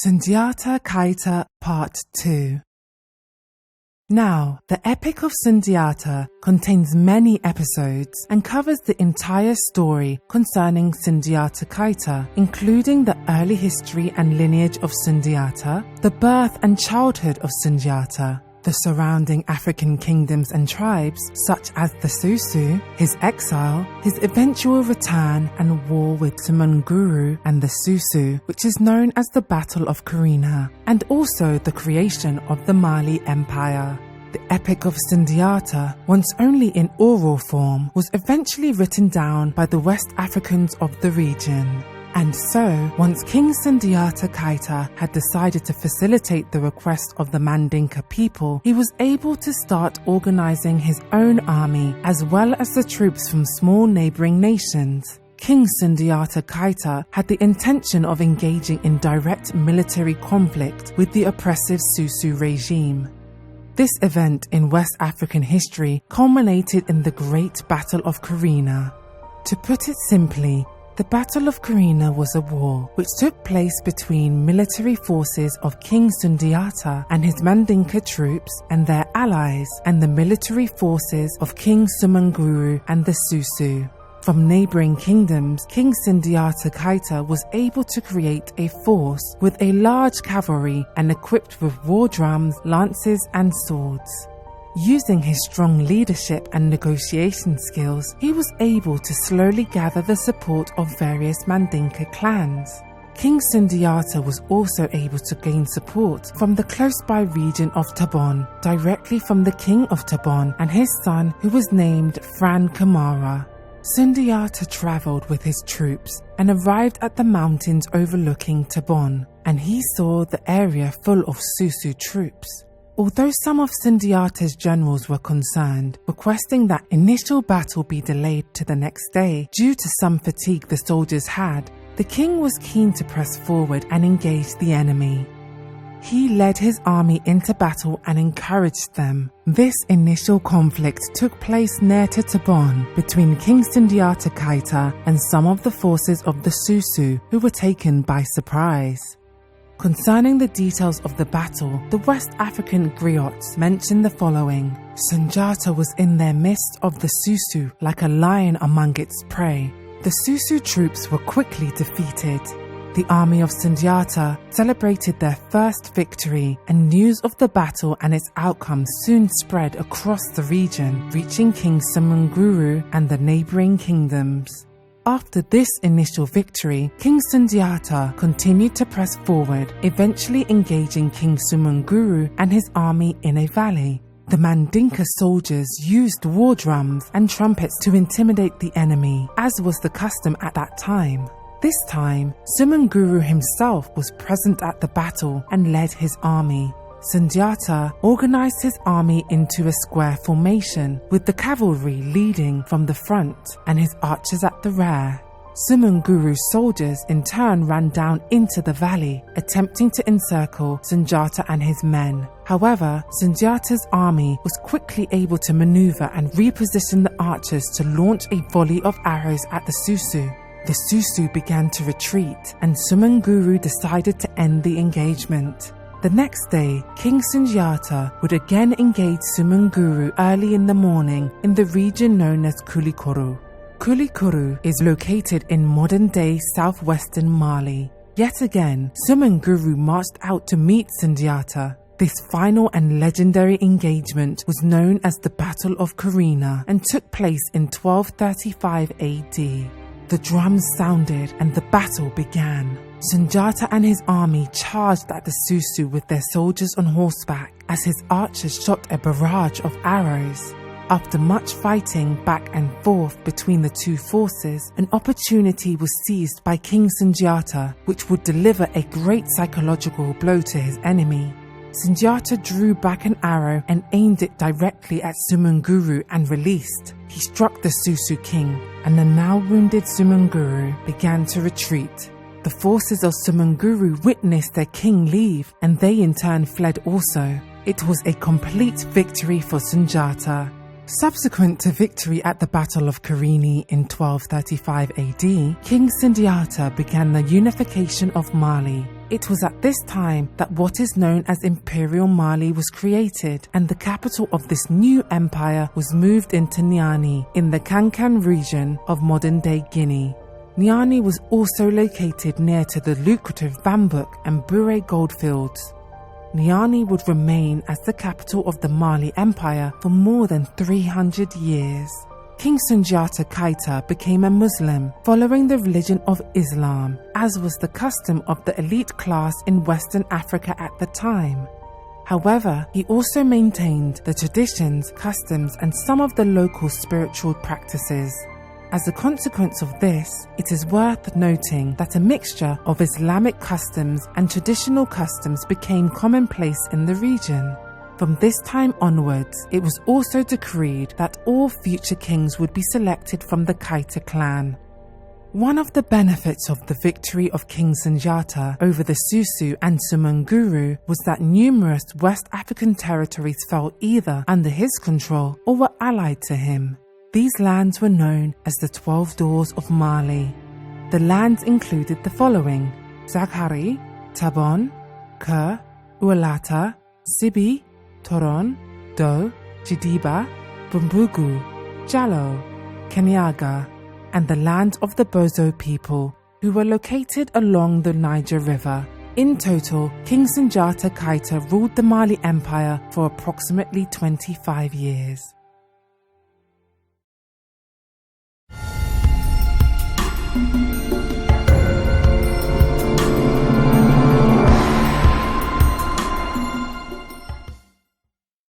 Sundiata Keita Part 2. Now, the Epic of Sundiata contains many episodes and covers the entire story concerning Sundiata Keita, including the early history and lineage of Sundiata, the birth and childhood of Sundiata, the surrounding African kingdoms and tribes such as the Susu, his exile, his eventual return and war with Sumunguru and the Susu, which is known as the Battle of Karina, and also the creation of the Mali Empire. The Epic of Sundiata, once only in oral form, was eventually written down by the West Africans of the region. And so, once King Sundiata Keita had decided to facilitate the request of the Mandinka people, he was able to start organizing his own army as well as the troops from small neighboring nations. King Sundiata Keita had the intention of engaging in direct military conflict with the oppressive Susu regime. This event in West African history culminated in the Great Battle of Karina. To put it simply, the Battle of Karina was a war which took place between military forces of King Sundiata and his Mandinka troops and their allies and the military forces of King Sumunguru and the Susu. From neighboring kingdoms, King Sundiata Keita was able to create a force with a large cavalry and equipped with war drums, lances and swords. Using his strong leadership and negotiation skills, he was able to slowly gather the support of various Mandinka clans. King Sundiata was also able to gain support from the close-by region of Tabon, directly from the king of Tabon and his son, who was named Fran Kamara. Sundiata travelled with his troops and arrived at the mountains overlooking Tabon, and he saw the area full of Susu troops. Although some of Sundiata's generals were concerned, requesting that initial battle be delayed to the next day due to some fatigue the soldiers had, the king was keen to press forward and engage the enemy. He led his army into battle and encouraged them. This initial conflict took place near to Tabon between King Sundiata Keita and some of the forces of the Susu who were taken by surprise. Concerning the details of the battle, the West African griots mention the following: Sundiata was in their midst of the Susu like a lion among its prey. The Susu troops were quickly defeated. The army of Sundiata celebrated their first victory, and news of the battle and its outcome soon spread across the region, reaching King Sumunguru and the neighboring kingdoms. After this initial victory, King Sundiata continued to press forward, eventually engaging King Sumunguru and his army in a valley. The Mandinka soldiers used war drums and trumpets to intimidate the enemy, as was the custom at that time. This time, Sumunguru himself was present at the battle and led his army. Sundiata organized his army into a square formation, with the cavalry leading from the front and his archers at the rear. Sumunguru's soldiers in turn ran down into the valley, attempting to encircle Sundiata and his men. However, Sundiata's army was quickly able to maneuver and reposition the archers to launch a volley of arrows at the Susu. The Susu began to retreat, and Sumunguru decided to end the engagement. The next day, King Sundiata would again engage Sumunguru early in the morning in the region known as Kulikoro. Kulikoro is located in modern-day southwestern Mali. Yet again, Sumunguru marched out to meet Sundiata. This final and legendary engagement was known as the Battle of Karina and took place in 1235 AD. The drums sounded and the battle began. Sundiata and his army charged at the Susu with their soldiers on horseback as his archers shot a barrage of arrows. After much fighting back and forth between the two forces, an opportunity was seized by King Sundiata, which would deliver a great psychological blow to his enemy. Sundiata drew back an arrow and aimed it directly at Sumunguru and released. He struck the Susu king, and the now wounded Sumunguru began to retreat. The forces of Sumunguru witnessed their king leave, and they in turn fled also. It was a complete victory for Sundiata. Subsequent to victory at the Battle of Karini in 1235 AD, King Sundiata began the unification of Mali. It was at this time that what is known as Imperial Mali was created, and the capital of this new empire was moved into Niani in the Kankan region of modern-day Guinea. Niani was also located near to the lucrative Bambouk and Bure goldfields. Niani would remain as the capital of the Mali Empire for more than 300 years. King Sundiata Keita became a Muslim, following the religion of Islam, as was the custom of the elite class in Western Africa at the time. However, he also maintained the traditions, customs, and some of the local spiritual practices. As a consequence of this, it is worth noting that a mixture of Islamic customs and traditional customs became commonplace in the region. From this time onwards, it was also decreed that all future kings would be selected from the Keita clan. One of the benefits of the victory of King Sundiata over the Susu and Sumunguru was that numerous West African territories fell either under his control or were allied to him. These lands were known as the 12 Doors of Mali. The lands included the following: Zaghari, Tabon, Ker, Ualata, Sibi, Toron, Do, Jidiba, Bumbugu, Jallo, Kenyaga, and the land of the Bozo people, who were located along the Niger River. In total, King Sundiata Keita ruled the Mali Empire for approximately 25 years.